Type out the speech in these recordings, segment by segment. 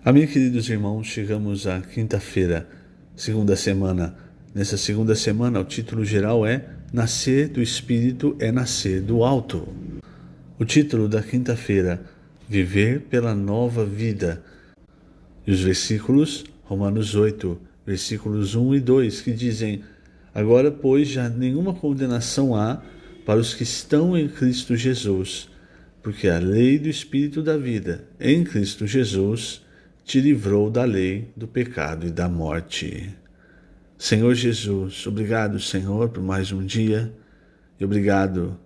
Amém, queridos irmãos, chegamos à quinta-feira, segunda semana. Nessa segunda semana, o título geral é Nascer do Espírito é nascer do alto. O título da quinta-feira, Viver pela nova vida. E os versículos, Romanos 8, versículos 1 e 2, que dizem: Agora, pois, já nenhuma condenação há para os que estão em Cristo Jesus, porque a lei do Espírito da vida, em Cristo Jesus, te livrou da lei, do pecado e da morte. Senhor Jesus, obrigado, Senhor, por mais um dia, e obrigado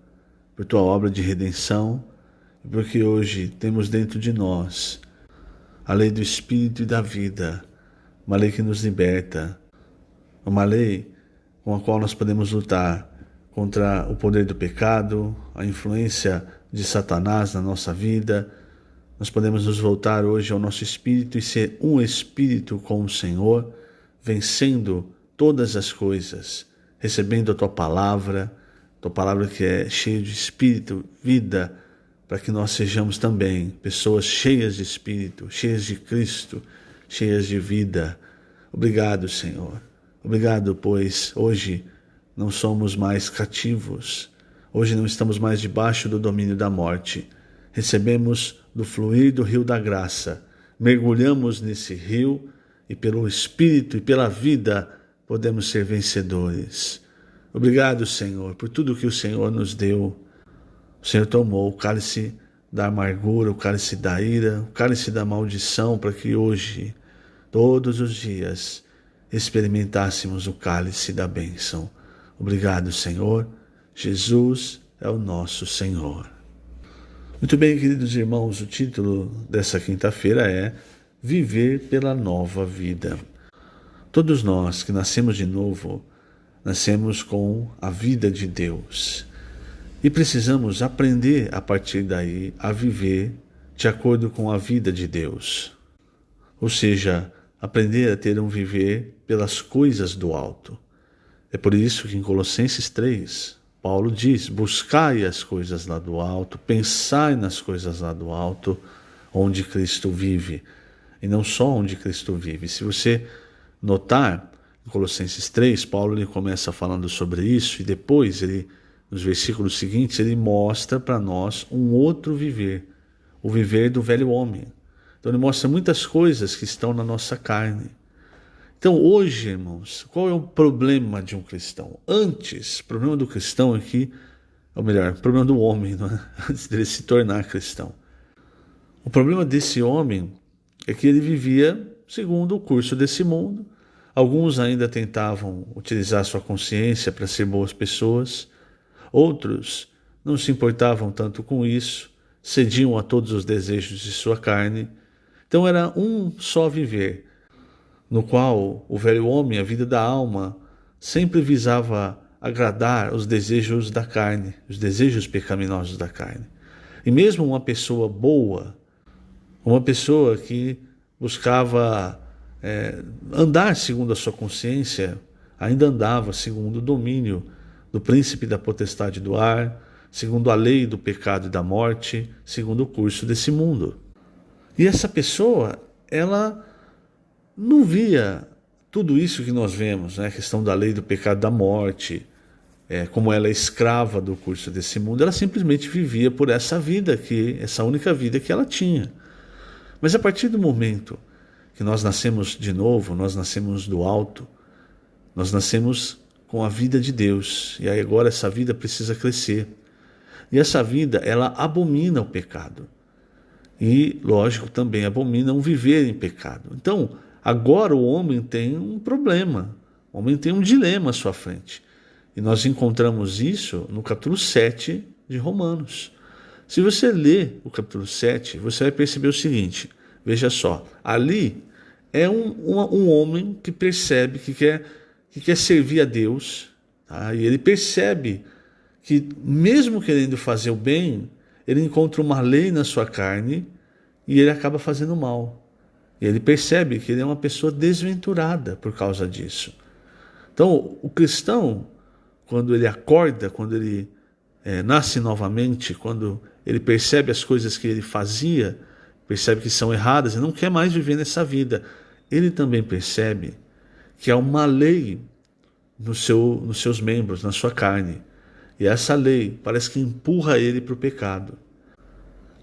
por tua obra de redenção, e porque hoje temos dentro de nós a lei do Espírito e da vida, uma lei que nos liberta, uma lei com a qual nós podemos lutar contra o poder do pecado, a influência de Satanás na nossa vida. Nós podemos nos voltar hoje ao nosso espírito e ser um espírito com o Senhor, vencendo todas as coisas, recebendo a tua palavra que é cheia de espírito, vida, para que nós sejamos também pessoas cheias de espírito, cheias de Cristo, cheias de vida. Obrigado, Senhor. Obrigado, pois hoje não somos mais cativos, hoje não estamos mais debaixo do domínio da morte. Recebemos do fluir do rio da graça, mergulhamos nesse rio e pelo Espírito e pela vida podemos ser vencedores. Obrigado, Senhor, por tudo que o Senhor nos deu. O Senhor tomou o cálice da amargura, o cálice da ira, o cálice da maldição, para que hoje, todos os dias, experimentássemos o cálice da bênção. Obrigado, Senhor. Jesus é o nosso Senhor. Muito bem, queridos irmãos, o título dessa quinta-feira é Viver pela Nova Vida. Todos nós que nascemos de novo, nascemos com a vida de Deus. E precisamos aprender a partir daí a viver de acordo com a vida de Deus. Ou seja, aprender a ter um viver pelas coisas do alto. É por isso que em Colossenses 3, Paulo diz: buscai as coisas lá do alto, pensai nas coisas lá do alto, onde Cristo vive. E não só onde Cristo vive. Se você notar, em Colossenses 3, Paulo ele começa falando sobre isso e depois, nos versículos seguintes, ele mostra para nós um outro viver, o viver do velho homem. Então ele mostra muitas coisas que estão na nossa carne. Então hoje, irmãos, qual é o problema de um cristão? Antes, o problema do cristão aqui, ou melhor, o problema do homem, não é? Antes dele se tornar cristão. O problema desse homem é que ele vivia segundo o curso desse mundo. Alguns ainda tentavam utilizar sua consciência para ser boas pessoas. Outros não se importavam tanto com isso, cediam a todos os desejos de sua carne. Então era um só viver, no qual o velho homem, a vida da alma, sempre visava agradar os desejos da carne, os desejos pecaminosos da carne. E mesmo uma pessoa boa, uma pessoa que buscava andar segundo a sua consciência, ainda andava segundo o domínio do príncipe da potestade do ar, segundo a lei do pecado e da morte, segundo o curso desse mundo. E essa pessoa, ela não via tudo isso que nós vemos, né? A questão da lei do pecado e da morte, como ela é escrava do curso desse mundo, ela simplesmente vivia por essa vida, essa única vida que ela tinha. Mas a partir do momento que nós nascemos de novo, nós nascemos do alto, nós nascemos com a vida de Deus, e aí agora essa vida precisa crescer. E essa vida, ela abomina o pecado. E, lógico, também abomina um viver em pecado. Então, agora o homem tem um problema, o homem tem um dilema à sua frente. E nós encontramos isso no capítulo 7 de Romanos. Se você ler o capítulo 7, você vai perceber o seguinte, veja só, ali é um homem que percebe que quer servir a Deus, tá? E ele percebe que mesmo querendo fazer o bem, ele encontra uma lei na sua carne e ele acaba fazendo mal. E ele percebe que ele é uma pessoa desventurada por causa disso. Então, o cristão, quando ele acorda, quando ele nasce novamente, quando ele percebe as coisas que ele fazia percebe que são erradas e não quer mais viver nessa vida, ele também percebe que há uma lei nos seus membros, na sua carne. E essa lei parece que empurra ele para o pecado.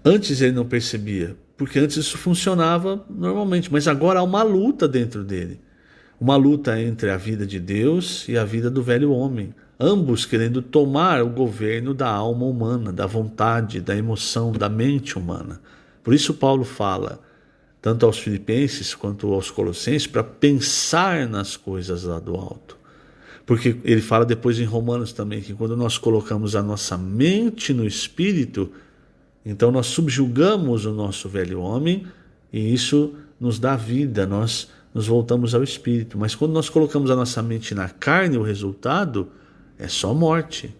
Antes ele não percebia, porque antes isso funcionava normalmente, mas agora há uma luta dentro dele. Uma luta entre a vida de Deus e a vida do velho homem, ambos querendo tomar o governo da alma humana, da vontade, da emoção, da mente humana. Por isso Paulo fala, tanto aos Filipenses quanto aos Colossenses, para pensar nas coisas lá do alto. Porque ele fala depois em Romanos também, que quando nós colocamos a nossa mente no Espírito, então nós subjugamos o nosso velho homem e isso nos dá vida, nós nos voltamos ao Espírito. Mas quando nós colocamos a nossa mente na carne, o resultado é só morte.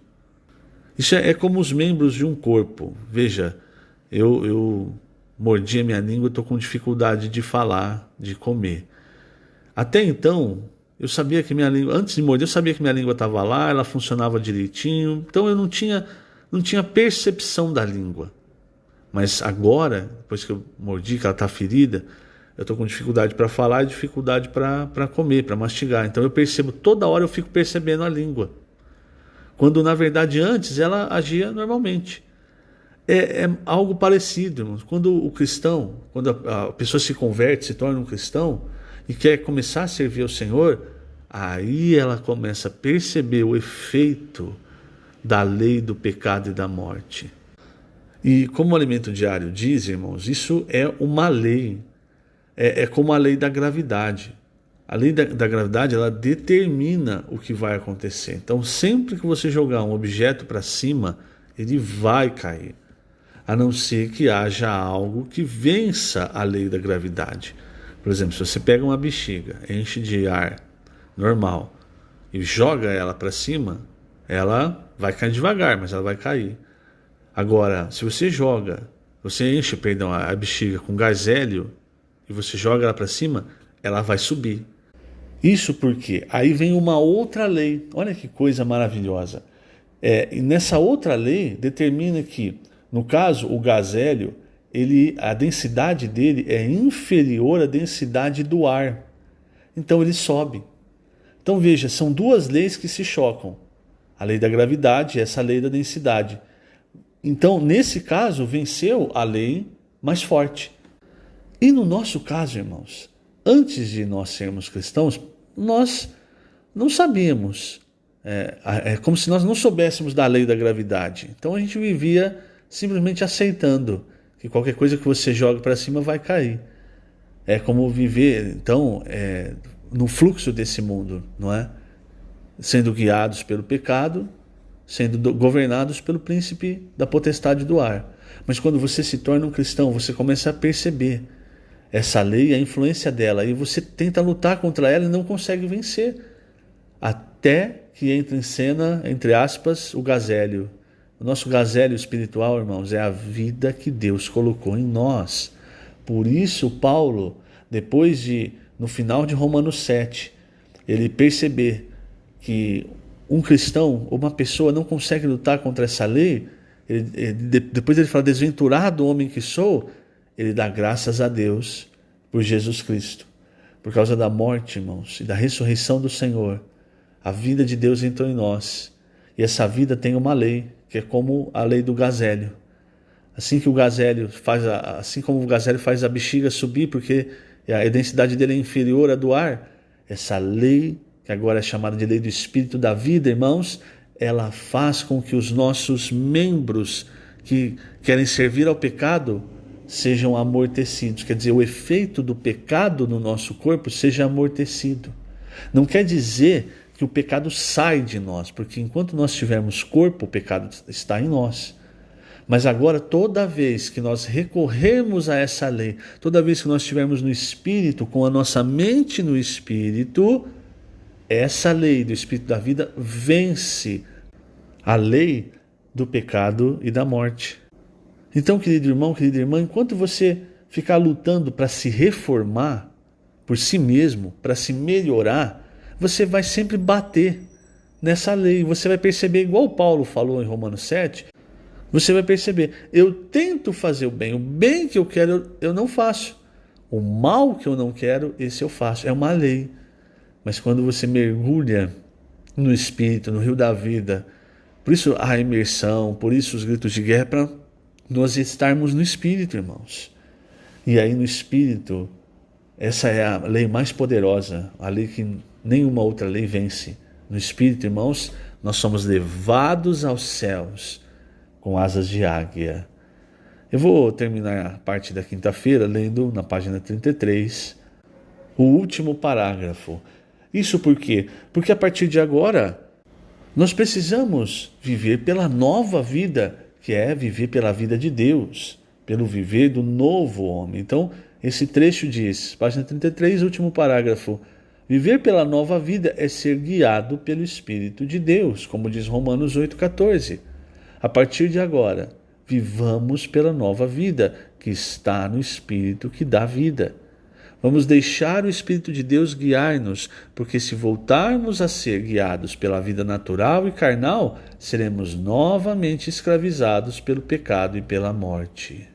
Isso é como os membros de um corpo. Veja, eu mordi a minha língua, estou com dificuldade de falar, de comer. Até então, eu sabia que minha língua, antes de morder, eu sabia que minha língua estava lá, ela funcionava direitinho, então eu não tinha percepção da língua. Mas agora, depois que eu mordi, que ela está ferida, eu estou com dificuldade para falar e dificuldade para comer, para mastigar. Então eu percebo, toda hora eu fico percebendo a língua. Quando na verdade antes ela agia normalmente. É algo parecido, irmãos. Quando o cristão, quando a pessoa se converte, se torna um cristão e quer começar a servir ao Senhor, aí ela começa a perceber o efeito da lei do pecado e da morte. E como o alimento diário diz, irmãos, isso é uma lei. É como a lei da gravidade. A lei da gravidade, ela determina o que vai acontecer. Então, sempre que você jogar um objeto para cima, ele vai cair. A não ser que haja algo que vença a lei da gravidade. Por exemplo, se você pega uma bexiga, enche de ar normal e joga ela para cima, ela vai cair devagar, mas ela vai cair. Agora, se você enche a bexiga com gás hélio e você joga ela para cima, ela vai subir. Isso porque aí vem uma outra lei. Olha que coisa maravilhosa. E nessa outra lei determina que, no caso, o gás hélio, a densidade dele é inferior à densidade do ar. Então ele sobe. Então veja, são duas leis que se chocam. A lei da gravidade e essa lei da densidade. Então, nesse caso, venceu a lei mais forte. E no nosso caso, irmãos, antes de nós sermos cristãos, nós não sabíamos. É como se nós não soubéssemos da lei da gravidade. Então a gente vivia simplesmente aceitando que qualquer coisa que você joga para cima vai cair. É como viver, então, no fluxo desse mundo, não é? Sendo guiados pelo pecado, sendo governados pelo príncipe da potestade do ar. Mas quando você se torna um cristão, você começa a perceber essa lei, a influência dela, e você tenta lutar contra ela e não consegue vencer. Até que entra em cena, entre aspas, o gás hélio. O nosso gás hélio espiritual, irmãos, é a vida que Deus colocou em nós. Por isso, Paulo, no final de Romanos 7, ele perceber que um cristão, uma pessoa não consegue lutar contra essa lei, depois ele fala, desventurado homem que sou, ele dá graças a Deus por Jesus Cristo. Por causa da morte, irmãos, e da ressurreição do Senhor, a vida de Deus entrou em nós. E essa vida tem uma lei, que é como a lei do gás hélio. Assim como o gás hélio faz a bexiga subir, porque a densidade dele é inferior à do ar, essa lei, que agora é chamada de lei do Espírito da vida, irmãos, ela faz com que os nossos membros que querem servir ao pecado sejam amortecidos. Quer dizer, o efeito do pecado no nosso corpo seja amortecido. Não quer dizer que o pecado sai de nós, porque enquanto nós tivermos corpo, o pecado está em nós. Mas agora, toda vez que nós recorrermos a essa lei, toda vez que nós estivermos no Espírito, com a nossa mente no Espírito, essa lei do Espírito da vida vence a lei do pecado e da morte. Então, querido irmão, querida irmã, enquanto você ficar lutando para se reformar por si mesmo, para se melhorar, você vai sempre bater nessa lei. Você vai perceber, igual Paulo falou em Romanos 7, você vai perceber, eu tento fazer o bem que eu quero eu não faço. O mal que eu não quero, esse eu faço. É uma lei. Mas quando você mergulha no Espírito, no rio da vida, por isso a imersão, por isso os gritos de guerra, para nós estarmos no Espírito, irmãos. E aí no Espírito, essa é a lei mais poderosa, a lei que nenhuma outra lei vence. No Espírito, irmãos, nós somos levados aos céus com asas de águia. Eu vou terminar a parte da quinta-feira lendo na página 33 o último parágrafo. Isso por quê? Porque a partir de agora nós precisamos viver pela nova vida, que é viver pela vida de Deus, pelo viver do novo homem. Então, esse trecho diz, página 33, último parágrafo: viver pela nova vida é ser guiado pelo Espírito de Deus, como diz Romanos 8,14. A partir de agora, vivamos pela nova vida, que está no Espírito que dá vida. Vamos deixar o Espírito de Deus guiar-nos, porque se voltarmos a ser guiados pela vida natural e carnal, seremos novamente escravizados pelo pecado e pela morte.